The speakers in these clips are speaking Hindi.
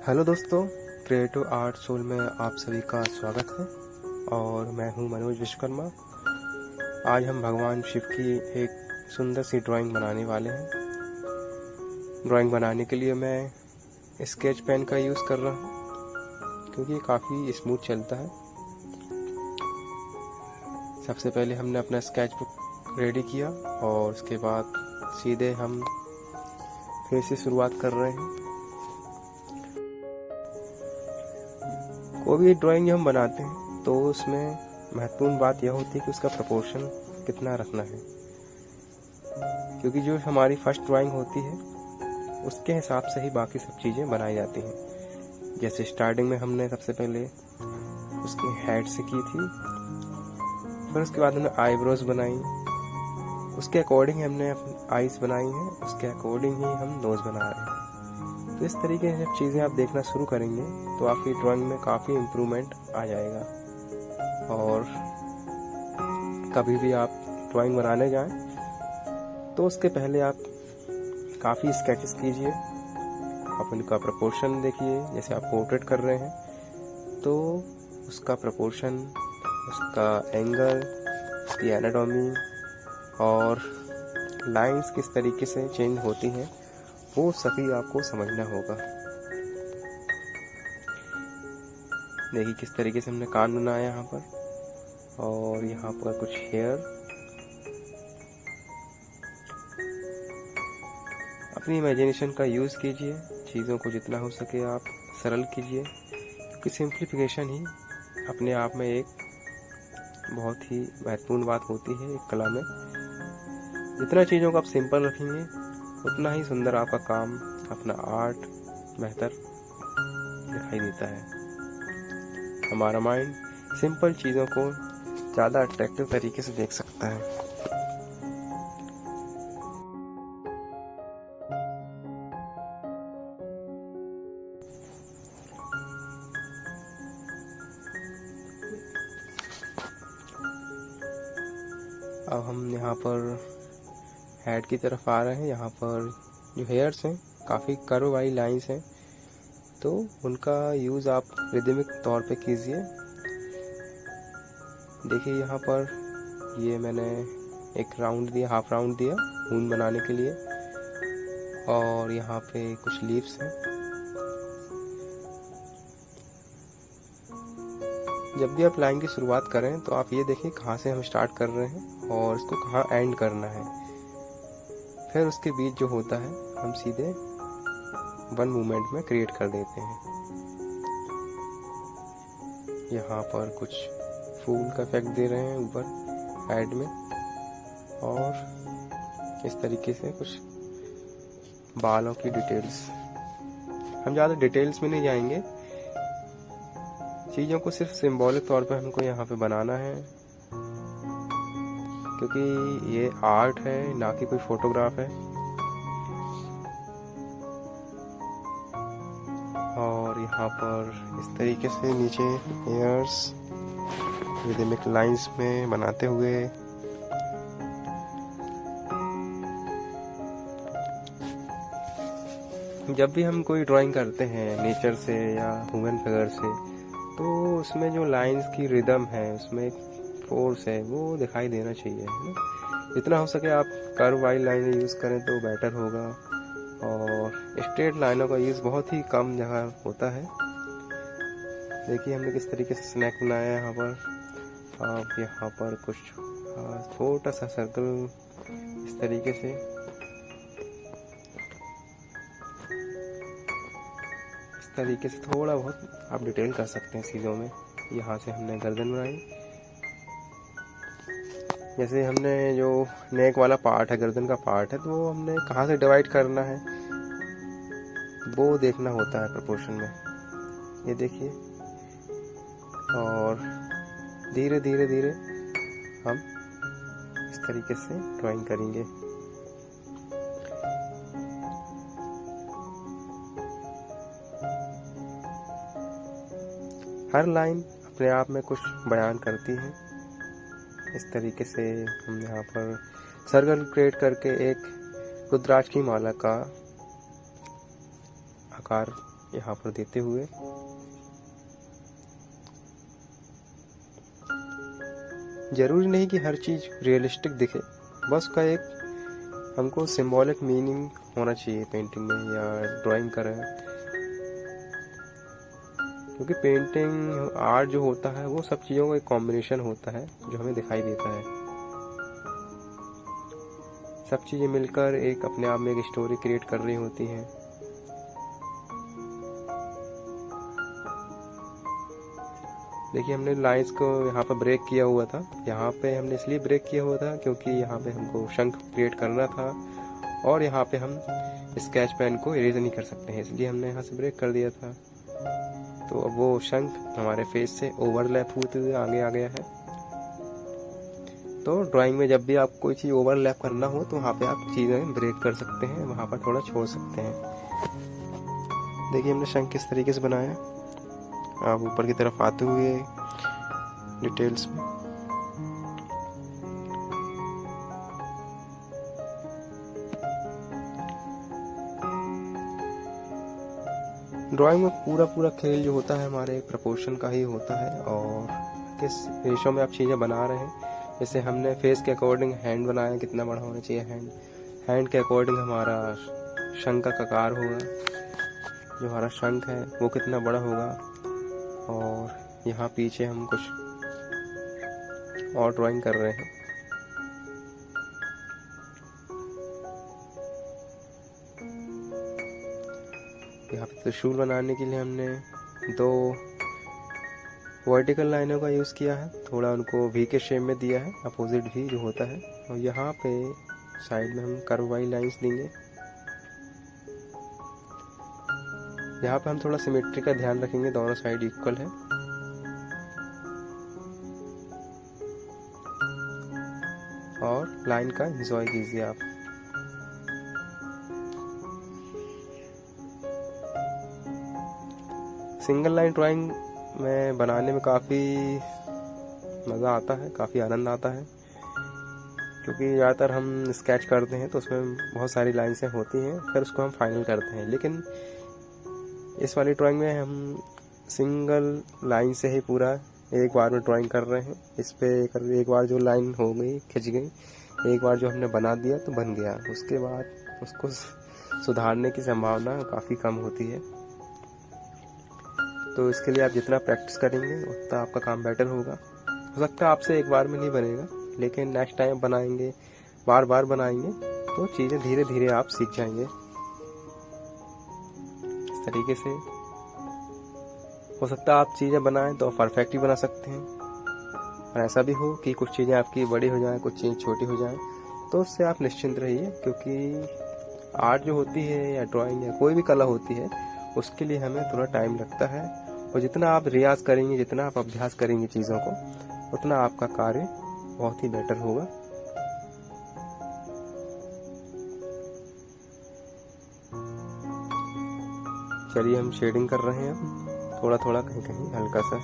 हेलो दोस्तों, क्रिएटिव आर्ट सोल में आप सभी का स्वागत है। और मैं हूं मनोज विश्वकर्मा। आज हम भगवान शिव की एक सुंदर सी ड्राइंग बनाने वाले हैं। ड्राइंग बनाने के लिए मैं स्केच पेन का यूज़ कर रहा हूं क्योंकि ये काफ़ी स्मूथ चलता है। सबसे पहले हमने अपना स्केच बुक रेडी किया और उसके बाद सीधे हम फिर से शुरुआत कर रहे हैं। कोई भी ड्राइंग हम बनाते हैं तो उसमें महत्वपूर्ण बात यह होती है कि उसका प्रपोर्शन कितना रखना है, क्योंकि जो हमारी फर्स्ट ड्राइंग होती है उसके हिसाब से ही बाकी सब चीज़ें बनाई जाती हैं। जैसे स्टार्टिंग में हमने सबसे पहले उसकी हेड से की थी, फिर उसके बाद हमने आईब्रोज बनाई, उसके अकॉर्डिंग हमने आईज बनाई हैं, उसके अकॉर्डिंग ही हम नोज बना रहे हैं। तो इस तरीके से जब चीज़ें आप देखना शुरू करेंगे तो आपकी ड्राइंग में काफ़ी इम्प्रूवमेंट आ जाएगा। और कभी भी आप ड्राइंग बनाने जाएं तो उसके पहले आप काफ़ी स्केचेस कीजिए, आप उनका प्रपोर्शन देखिए। जैसे आप पोर्ट्रेट कर रहे हैं तो उसका प्रपोर्शन, उसका एंगल, उसकी एनाटॉमी और लाइंस किस तरीके से चेंज होती हैं वो सभी आपको समझना होगा। देखिए किस तरीके से हमने कान बनाया यहाँ पर, और यहाँ पर कुछ हेयर। अपनी इमेजिनेशन का यूज़ कीजिए, चीज़ों को जितना हो सके आप सरल कीजिए, क्योंकि सिंप्लीफिकेशन ही अपने आप में एक बहुत ही महत्वपूर्ण बात होती है एक कला में। जितना चीज़ों को आप सिंपल रखेंगे उतना ही सुंदर आपका काम, अपना आर्ट बेहतर दिखाई देता है। हमारा माइंड सिंपल चीज़ों को ज़्यादा अट्रैक्टिव तरीके से देख सकता है। अब हम यहाँ पर हेड की तरफ आ रहे हैं। यहाँ पर जो हेयर्स हैं काफ़ी कर्व वाली लाइंस हैं, तो उनका यूज़ आप रिदमिक तौर पे कीजिए। देखिए यहाँ पर ये मैंने एक राउंड दिया, हाफ राउंड दिया ऊन बनाने के लिए, और यहाँ पे कुछ लीव्स हैं। जब भी आप लाइन की शुरुआत करें तो आप ये देखिए कहाँ से हम स्टार्ट कर रहे हैं और इसको कहाँ एंड करना है। फिर उसके बीच जो होता है हम सीधे वन मूवमेंट में क्रिएट कर देते हैं। यहाँ पर कुछ फूल का इफेक्ट दे रहे हैं ऊपर साइड में, और इस तरीके से कुछ बालों की डिटेल्स। हम ज़्यादा डिटेल्स में नहीं जाएंगे, चीज़ों को सिर्फ सिंबॉलिक तौर पे हमको यहाँ पे बनाना है, क्योंकि ये आर्ट है ना कि कोई फोटोग्राफ है। और यहाँ पर इस तरीके से नीचे एयर्स रिदमिक लाइंस में बनाते हुए जब भी हम कोई ड्राइंग करते हैं नेचर से या ह्यूमन फिगर से, तो उसमें जो लाइंस की रिदम है, उसमें एक फोर्स है, वो दिखाई देना चाहिए, है ना। जितना हो सके आप कर्व वाली लाइनें यूज़ करें तो बेटर होगा, और स्ट्रेट लाइनों का यूज़ बहुत ही कम जगह होता है। देखिए हमने किस तरीके से स्नैक बनाया है यहाँ पर। आप यहाँ पर कुछ छोटा सा सर्कल इस तरीके से, इस तरीके से थोड़ा बहुत आप डिटेल कर सकते हैं चीज़ों में। यहाँ से हमने गर्दन बनाई, जैसे हमने जो नेक वाला पार्ट है, गर्दन का पार्ट है, तो वो हमने कहाँ से डिवाइड करना है वो देखना होता है प्रोपोर्शन में। ये देखिए, और धीरे धीरे धीरे हम इस तरीके से ड्राइंग करेंगे। हर लाइन अपने आप में कुछ बयान करती है। इस तरीके से हम यहाँ पर सर्कल क्रिएट करके एक रुद्राक्ष की माला का आकार यहाँ पर देते हुए जरूरी नहीं कि हर चीज रियलिस्टिक दिखे, बस उसका एक हमको सिंबॉलिक मीनिंग होना चाहिए पेंटिंग में या ड्राइंग करें। क्योंकि पेंटिंग आर्ट जो होता है वो सब चीज़ों का एक कॉम्बिनेशन होता है जो हमें दिखाई देता है। सब चीज़ें मिलकर एक अपने आप में एक स्टोरी क्रिएट कर रही होती हैं। देखिए हमने लाइंस को यहाँ पर ब्रेक किया हुआ था। यहाँ पे हमने इसलिए ब्रेक किया हुआ था क्योंकि यहाँ पे हमको शंख क्रिएट करना था और यहाँ पे हम स्केच पेन को इरेज नहीं कर सकते हैं, इसलिए हमने यहाँ से ब्रेक कर दिया था। तो अब वो शंख हमारे फेस से ओवरलैप होते हुए आगे आ गया है। तो ड्राइंग में जब भी आप कोई चीज़ ओवरलैप करना हो तो वहाँ पे आप चीज़ें ब्रेक कर सकते हैं, वहाँ पर थोड़ा छोड़ सकते हैं। देखिए हमने शंख किस तरीके से बनाया। आप ऊपर की तरफ आते हुए डिटेल्स में ड्राइंग में पूरा खेल जो होता है हमारे प्रपोर्शन का ही होता है और किस रेशो में आप चीज़ें बना रहे हैं। जैसे हमने फेस के अकॉर्डिंग हैंड बनाया, कितना बड़ा होना चाहिए हैंड के अकॉर्डिंग हमारा शंख का आकार होगा, जो हमारा शंख है वो कितना बड़ा होगा। और यहाँ पीछे हम कुछ और ड्राइंग कर रहे हैं। यहाँ पे त्रिशूल बनाने के लिए हमने 2 वर्टिकल लाइनों का यूज़ किया है, थोड़ा उनको वी के शेप में दिया है, अपोजिट वी जो होता है। और यहाँ पे साइड में हम कर्व वाली लाइंस देंगे। यहाँ पे हम थोड़ा सिमेट्री का ध्यान रखेंगे, दोनों साइड इक्वल है। और लाइन का एंजॉय कीजिए आप। सिंगल लाइन ड्राइंग में बनाने में काफ़ी मज़ा आता है, काफ़ी आनंद आता है, क्योंकि ज़्यादातर हम स्केच करते हैं तो उसमें बहुत सारी लाइन्सें होती हैं, फिर उसको हम फाइनल करते हैं। लेकिन इस वाली ड्राइंग में हम सिंगल लाइन से ही पूरा एक बार में ड्राइंग कर रहे हैं। इस पे एक बार जो लाइन हो गई, खिंच गई, एक बार जो हमने बना दिया तो बन गया, उसके बाद उसको सुधारने की संभावना काफ़ी कम होती है। तो इसके लिए आप जितना प्रैक्टिस करेंगे उतना आपका काम बेटर होगा। हो सकता है आपसे एक बार में नहीं बनेगा, लेकिन नेक्स्ट टाइम बनाएंगे, बार बार बनाएंगे तो चीज़ें धीरे धीरे आप सीख जाएंगे। इस तरीके से हो सकता है आप चीज़ें बनाएं तो परफेक्ट ही बना सकते हैं, और ऐसा भी हो कि कुछ चीज़ें आपकी बड़ी हो जाएं, कुछ चीज़ें छोटी हो जाएं, तो उससे आप निश्चिंत रहिए। क्योंकि आर्ट जो होती है या ड्राइंग या कोई भी कला होती है, उसके लिए हमें थोड़ा टाइम लगता है। और जितना आप रियाज करेंगे, जितना आप अभ्यास करेंगे चीज़ों को, उतना आपका कार्य बहुत ही बेटर होगा। चलिए हम शेडिंग कर रहे हैं थोड़ा थोड़ा, कहीं कहीं हल्का सा।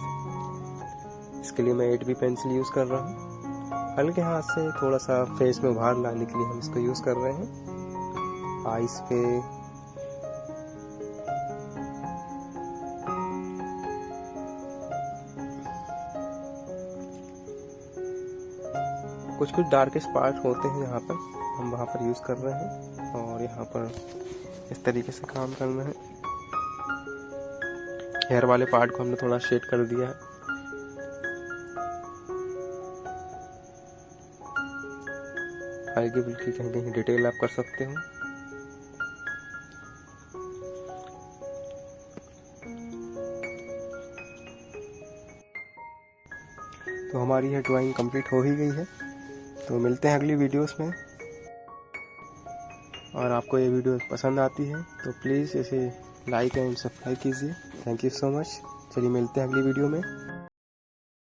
इसके लिए मैं 8B पेंसिल यूज़ कर रहा हूँ। हल्के हाथ से थोड़ा सा फेस में उभार लाने के लिए हम इसको यूज़ कर रहे हैं। आइस पे कुछ डार्केस्ट पार्ट होते हैं यहाँ पर, हम वहाँ पर यूज़ कर रहे हैं। और यहाँ पर इस तरीके से काम करना है। हेयर वाले पार्ट को हमने थोड़ा शेड कर दिया है। हल्की फुल्की कहीं कहीं डिटेल आप कर सकते हो। तो हमारी यह ड्राइंग कंप्लीट हो ही गई है। तो मिलते हैं अगली वीडियोस में। और आपको ये वीडियो पसंद आती है तो प्लीज़ इसे लाइक एंड सब्सक्राइब कीजिए। Thank you so much. चलिए मिलते हैं अगली वीडियो में।